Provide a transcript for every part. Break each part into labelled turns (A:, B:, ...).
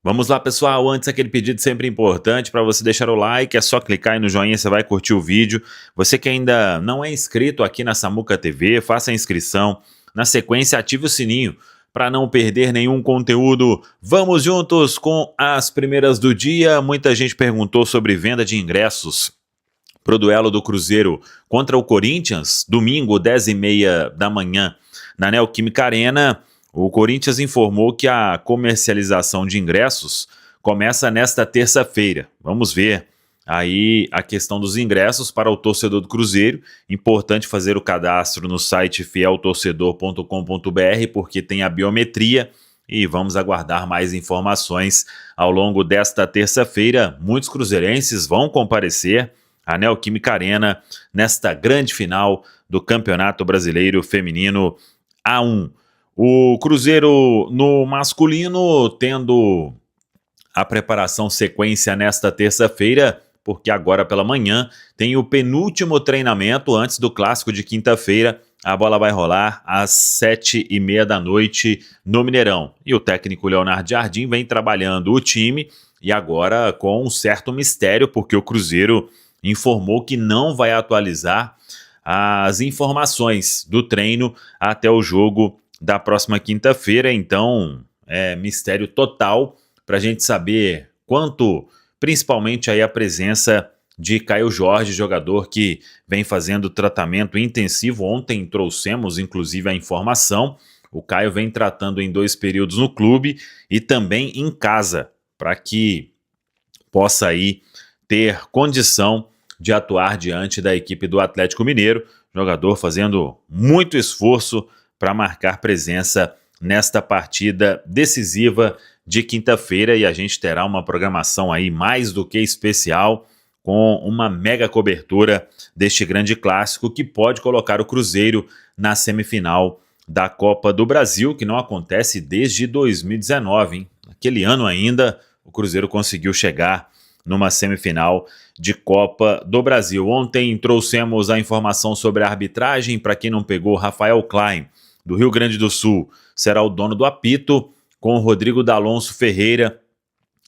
A: Vamos lá, pessoal. Antes, aquele pedido sempre importante para você deixar o like. É só clicar aí no joinha, você vai curtir o vídeo. Você que ainda não é inscrito aqui na Samuca TV, faça a inscrição. Na sequência, ative o sininho para não perder nenhum conteúdo. Vamos juntos com as primeiras do dia. Muita gente perguntou sobre venda de ingressos para o duelo do Cruzeiro contra o Corinthians, domingo, 10h30 da manhã, na Neoquímica Arena. O Corinthians informou que a comercialização de ingressos começa nesta terça-feira. Vamos ver aí a questão dos ingressos para o torcedor do Cruzeiro. Importante fazer o cadastro no site fieltorcedor.com.br, porque tem a biometria, e vamos aguardar mais informações ao longo desta terça-feira. Muitos cruzeirenses vão comparecer à Neoquímica Arena nesta grande final do Campeonato Brasileiro Feminino A1. O Cruzeiro no masculino tendo a preparação sequência nesta terça-feira, porque agora pela manhã tem o penúltimo treinamento antes do clássico de quinta-feira. A bola vai rolar às 7h30 da noite no Mineirão. E o técnico Leonardo Jardim vem trabalhando o time, e agora com um certo mistério, porque o Cruzeiro informou que não vai atualizar as informações do treino até o jogo da próxima quinta-feira. Então é mistério total para a gente saber quanto, principalmente aí a presença de Caio Jorge, jogador que vem fazendo tratamento intensivo. Ontem trouxemos inclusive a informação, o Caio vem tratando em 2 períodos no clube e também em casa, para que possa aí ter condição de atuar diante da equipe do Atlético Mineiro, jogador fazendo muito esforço para marcar presença nesta partida decisiva de quinta-feira, e a gente terá uma programação aí mais do que especial, com uma mega cobertura deste grande clássico que pode colocar o Cruzeiro na semifinal da Copa do Brasil, que não acontece desde 2019, hein? Naquele ano ainda o Cruzeiro conseguiu chegar numa semifinal de Copa do Brasil. Ontem trouxemos a informação sobre a arbitragem. Para quem não pegou, Rafael Klein, do Rio Grande do Sul, será o dono do apito, com o Rodrigo D'Alonso Ferreira,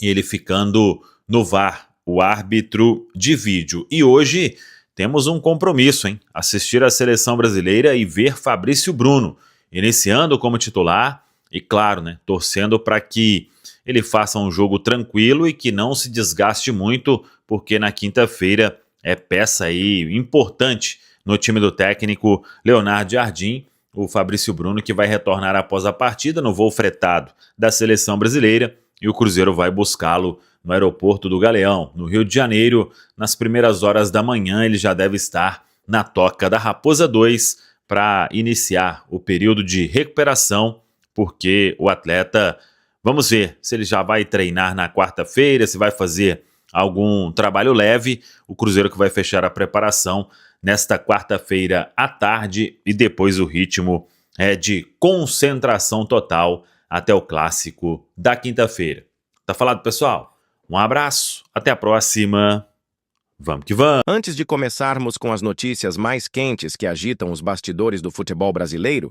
A: ele ficando no VAR, o árbitro de vídeo. E hoje temos um compromisso, hein? Assistir a seleção brasileira e ver Fabrício Bruno iniciando como titular e, claro, né, torcendo para que ele faça um jogo tranquilo e que não se desgaste muito, porque na quinta-feira é peça aí importante no time do técnico Leonardo Jardim. O Fabrício Bruno, que vai retornar após a partida no voo fretado da seleção brasileira, e o Cruzeiro vai buscá-lo no aeroporto do Galeão, no Rio de Janeiro. Nas primeiras horas da manhã ele já deve estar na Toca da Raposa 2 para iniciar o período de recuperação, porque o atleta, vamos ver se ele já vai treinar na quarta-feira, se vai fazer algum trabalho leve. O Cruzeiro que vai fechar a preparação nesta quarta-feira à tarde, e depois o ritmo é de concentração total até o clássico da quinta-feira. Tá falado, pessoal? Um abraço, até a próxima. Vamos que vamos!
B: Antes de começarmos com as notícias mais quentes que agitam os bastidores do futebol brasileiro,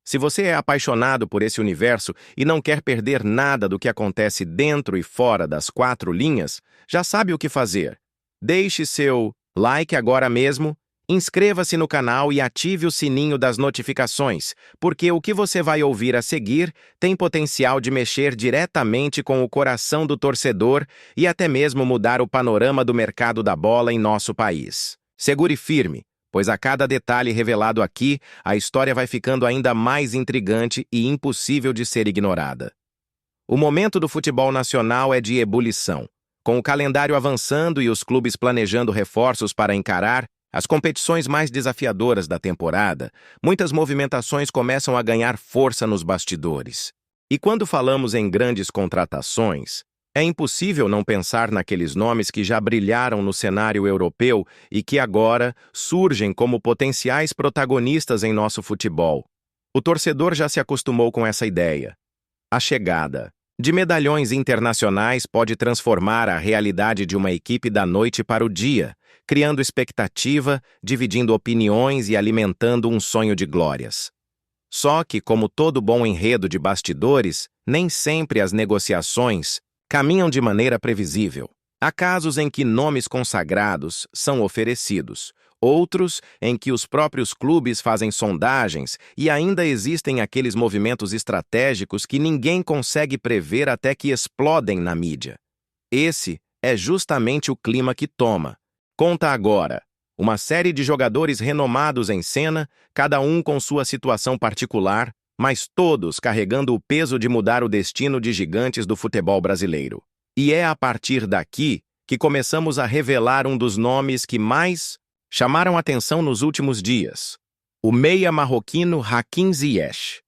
B: se você é apaixonado por esse universo e não quer perder nada do que acontece dentro e fora das 4 linhas, já sabe o que fazer. Deixe seu like agora mesmo, inscreva-se no canal e ative o sininho das notificações, porque o que você vai ouvir a seguir tem potencial de mexer diretamente com o coração do torcedor e até mesmo mudar o panorama do mercado da bola em nosso país. Segure firme, pois a cada detalhe revelado aqui, a história vai ficando ainda mais intrigante e impossível de ser ignorada. O momento do futebol nacional é de ebulição. Com o calendário avançando e os clubes planejando reforços para encarar as competições mais desafiadoras da temporada, muitas movimentações começam a ganhar força nos bastidores. E quando falamos em grandes contratações, é impossível não pensar naqueles nomes que já brilharam no cenário europeu e que agora surgem como potenciais protagonistas em nosso futebol. O torcedor já se acostumou com essa ideia. A chegada de medalhões internacionais pode transformar a realidade de uma equipe da noite para o dia, criando expectativa, dividindo opiniões e alimentando um sonho de glórias. Só que, como todo bom enredo de bastidores, nem sempre as negociações caminham de maneira previsível. Há casos em que nomes consagrados são oferecidos, outros em que os próprios clubes fazem sondagens e ainda existem aqueles movimentos estratégicos que ninguém consegue prever até que explodem na mídia. Esse é justamente o clima que toma. Conta agora. Uma série de jogadores renomados em cena, cada um com sua situação particular, mas todos carregando o peso de mudar o destino de gigantes do futebol brasileiro. E é a partir daqui que começamos a revelar um dos nomes que mais chamaram atenção nos últimos dias: o meia marroquino Hakim Ziyech.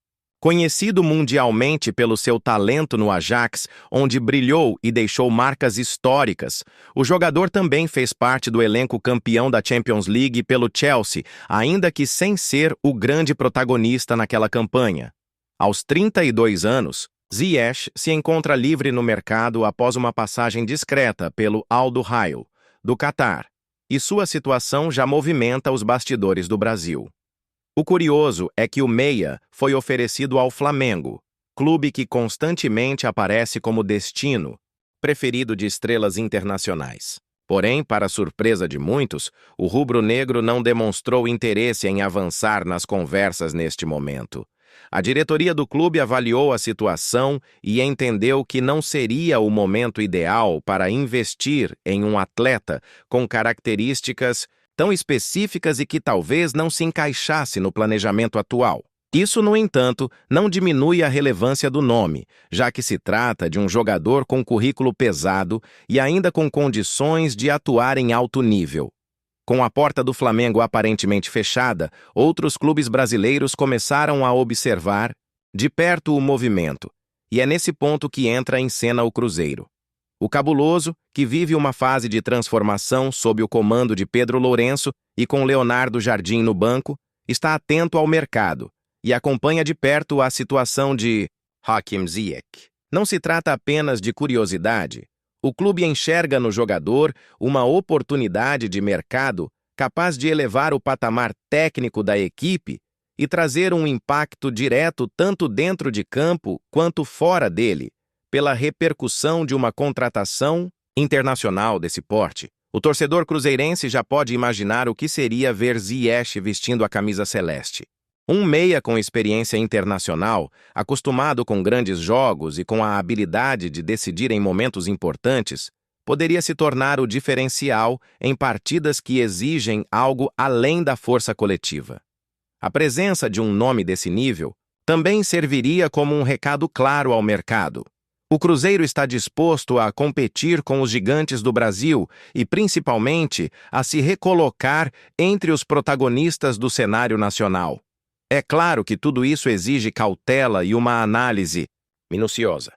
B: Conhecido mundialmente pelo seu talento no Ajax, onde brilhou e deixou marcas históricas, o jogador também fez parte do elenco campeão da Champions League pelo Chelsea, ainda que sem ser o grande protagonista naquela campanha. Aos 32 anos, Ziyech se encontra livre no mercado após uma passagem discreta pelo Al Duhail, do Catar, e sua situação já movimenta os bastidores do Brasil. O curioso é que o meia foi oferecido ao Flamengo, clube que constantemente aparece como destino preferido de estrelas internacionais. Porém, para surpresa de muitos, o rubro-negro não demonstrou interesse em avançar nas conversas neste momento. A diretoria do clube avaliou a situação e entendeu que não seria o momento ideal para investir em um atleta com características tão específicas e que talvez não se encaixasse no planejamento atual. Isso, no entanto, não diminui a relevância do nome, já que se trata de um jogador com currículo pesado e ainda com condições de atuar em alto nível. Com a porta do Flamengo aparentemente fechada, outros clubes brasileiros começaram a observar de perto o movimento, e é nesse ponto que entra em cena o Cruzeiro. O Cabuloso, que vive uma fase de transformação sob o comando de Pedro Lourenço e com Leonardo Jardim no banco, está atento ao mercado e acompanha de perto a situação de Hakim Ziyech. Não se trata apenas de curiosidade. O clube enxerga no jogador uma oportunidade de mercado capaz de elevar o patamar técnico da equipe e trazer um impacto direto tanto dentro de campo quanto fora dele, pela repercussão de uma contratação internacional desse porte. O torcedor cruzeirense já pode imaginar o que seria ver Ziyech vestindo a camisa celeste. Um meia com experiência internacional, acostumado com grandes jogos e com a habilidade de decidir em momentos importantes, poderia se tornar o diferencial em partidas que exigem algo além da força coletiva. A presença de um nome desse nível também serviria como um recado claro ao mercado. O Cruzeiro está disposto a competir com os gigantes do Brasil e, principalmente, a se recolocar entre os protagonistas do cenário nacional. É claro que tudo isso exige cautela e uma análise minuciosa,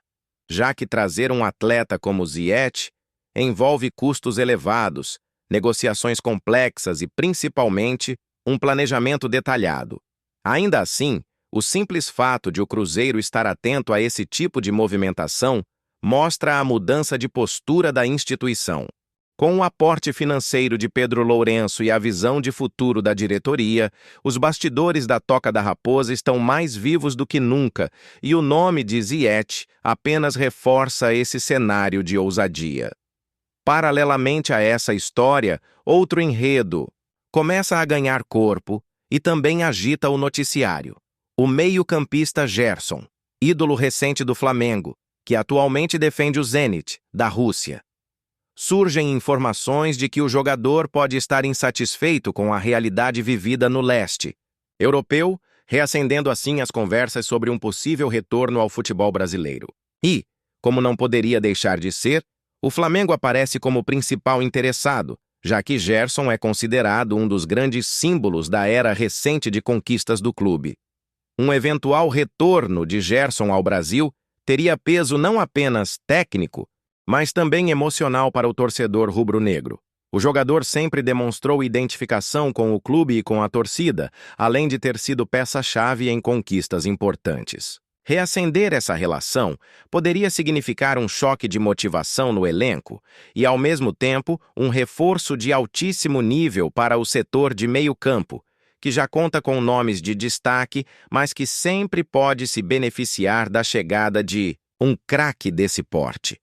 B: já que trazer um atleta como Ziyech envolve custos elevados, negociações complexas e, principalmente, um planejamento detalhado. Ainda assim, o simples fato de o Cruzeiro estar atento a esse tipo de movimentação mostra a mudança de postura da instituição. Com o aporte financeiro de Pedro Lourenço e a visão de futuro da diretoria, os bastidores da Toca da Raposa estão mais vivos do que nunca e o nome de Ziyech apenas reforça esse cenário de ousadia. Paralelamente a essa história, outro enredo começa a ganhar corpo e também agita o noticiário. O meio-campista Gerson, ídolo recente do Flamengo, que atualmente defende o Zenit, da Rússia. Surgem informações de que o jogador pode estar insatisfeito com a realidade vivida no leste europeu, reacendendo assim as conversas sobre um possível retorno ao futebol brasileiro. E, como não poderia deixar de ser, o Flamengo aparece como principal interessado, já que Gerson é considerado um dos grandes símbolos da era recente de conquistas do clube. Um eventual retorno de Gerson ao Brasil teria peso não apenas técnico, mas também emocional para o torcedor rubro-negro. O jogador sempre demonstrou identificação com o clube e com a torcida, além de ter sido peça-chave em conquistas importantes. Reacender essa relação poderia significar um choque de motivação no elenco e, ao mesmo tempo, um reforço de altíssimo nível para o setor de meio-campo, que já conta com nomes de destaque, mas que sempre pode se beneficiar da chegada de um craque desse porte.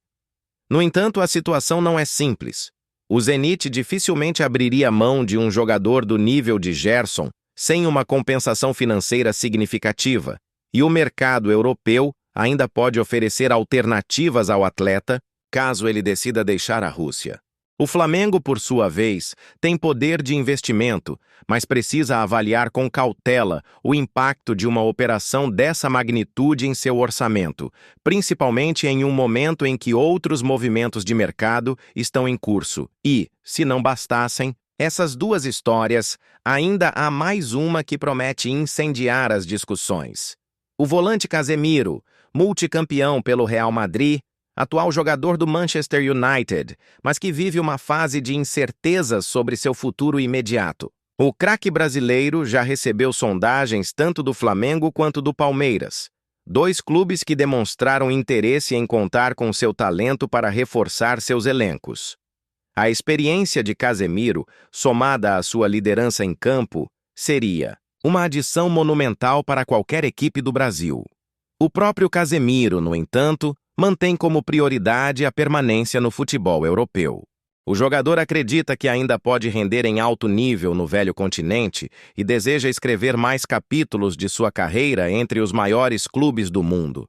B: No entanto, a situação não é simples. O Zenit dificilmente abriria mão de um jogador do nível de Gerson sem uma compensação financeira significativa, e o mercado europeu ainda pode oferecer alternativas ao atleta caso ele decida deixar a Rússia. O Flamengo, por sua vez, tem poder de investimento, mas precisa avaliar com cautela o impacto de uma operação dessa magnitude em seu orçamento, principalmente em um momento em que outros movimentos de mercado estão em curso. E, se não bastassem essas duas histórias, ainda há mais uma que promete incendiar as discussões. O volante Casemiro, multicampeão pelo Real Madrid, atual jogador do Manchester United, mas que vive uma fase de incertezas sobre seu futuro imediato. O craque brasileiro já recebeu sondagens tanto do Flamengo quanto do Palmeiras, dois clubes que demonstraram interesse em contar com seu talento para reforçar seus elencos. A experiência de Casemiro, somada à sua liderança em campo, seria uma adição monumental para qualquer equipe do Brasil. O próprio Casemiro, no entanto, mantém como prioridade a permanência no futebol europeu. O jogador acredita que ainda pode render em alto nível no velho continente e deseja escrever mais capítulos de sua carreira entre os maiores clubes do mundo.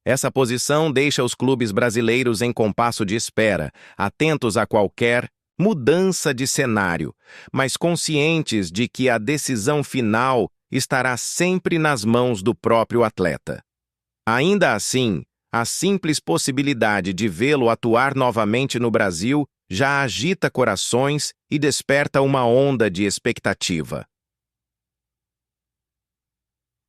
B: Essa posição deixa os clubes brasileiros em compasso de espera, atentos a qualquer mudança de cenário, mas conscientes de que a decisão final estará sempre nas mãos do próprio atleta. Ainda assim, a simples possibilidade de vê-lo atuar novamente no Brasil já agita corações e desperta uma onda de expectativa.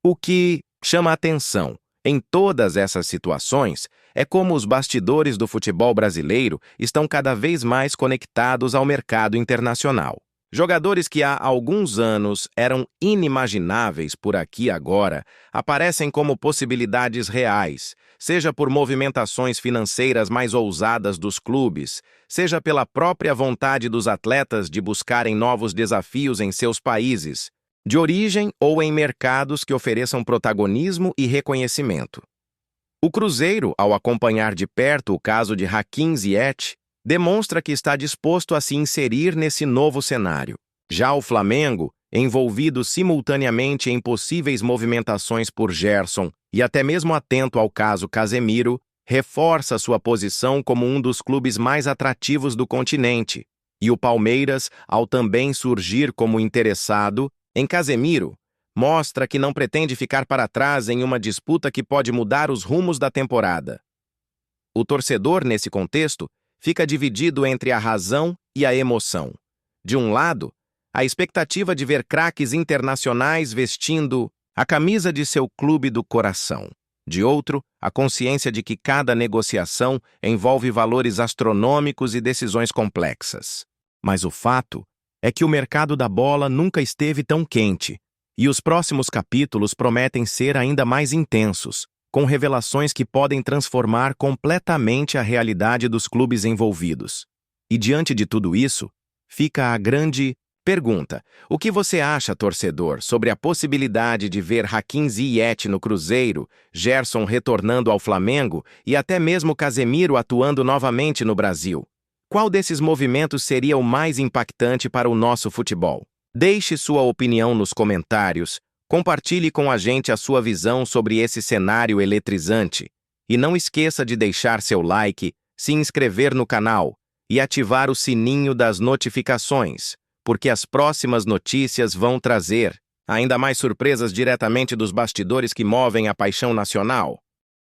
B: O que chama a atenção em todas essas situações é como os bastidores do futebol brasileiro estão cada vez mais conectados ao mercado internacional. Jogadores que há alguns anos eram inimagináveis por aqui agora aparecem como possibilidades reais, seja por movimentações financeiras mais ousadas dos clubes, seja pela própria vontade dos atletas de buscarem novos desafios em seus países, de origem ou em mercados que ofereçam protagonismo e reconhecimento. O Cruzeiro, ao acompanhar de perto o caso de Hakim Ziyech, demonstra que está disposto a se inserir nesse novo cenário. Já o Flamengo, envolvido simultaneamente em possíveis movimentações por Gerson e até mesmo atento ao caso Casemiro, reforça sua posição como um dos clubes mais atrativos do continente. E o Palmeiras, ao também surgir como interessado em Casemiro, mostra que não pretende ficar para trás em uma disputa que pode mudar os rumos da temporada. O torcedor, nesse contexto, fica dividido entre a razão e a emoção. De um lado, a expectativa de ver craques internacionais vestindo a camisa de seu clube do coração. De outro, a consciência de que cada negociação envolve valores astronômicos e decisões complexas. Mas o fato é que o mercado da bola nunca esteve tão quente, e os próximos capítulos prometem ser ainda mais intensos, com revelações que podem transformar completamente a realidade dos clubes envolvidos. E diante de tudo isso, fica a grande pergunta: o que você acha, torcedor, sobre a possibilidade de ver Hakim Ziyech no Cruzeiro, Gerson retornando ao Flamengo e até mesmo Casemiro atuando novamente no Brasil? Qual desses movimentos seria o mais impactante para o nosso futebol? Deixe sua opinião nos comentários. Compartilhe com a gente a sua visão sobre esse cenário eletrizante. E não esqueça de deixar seu like, se inscrever no canal e ativar o sininho das notificações, porque as próximas notícias vão trazer ainda mais surpresas diretamente dos bastidores que movem a paixão nacional.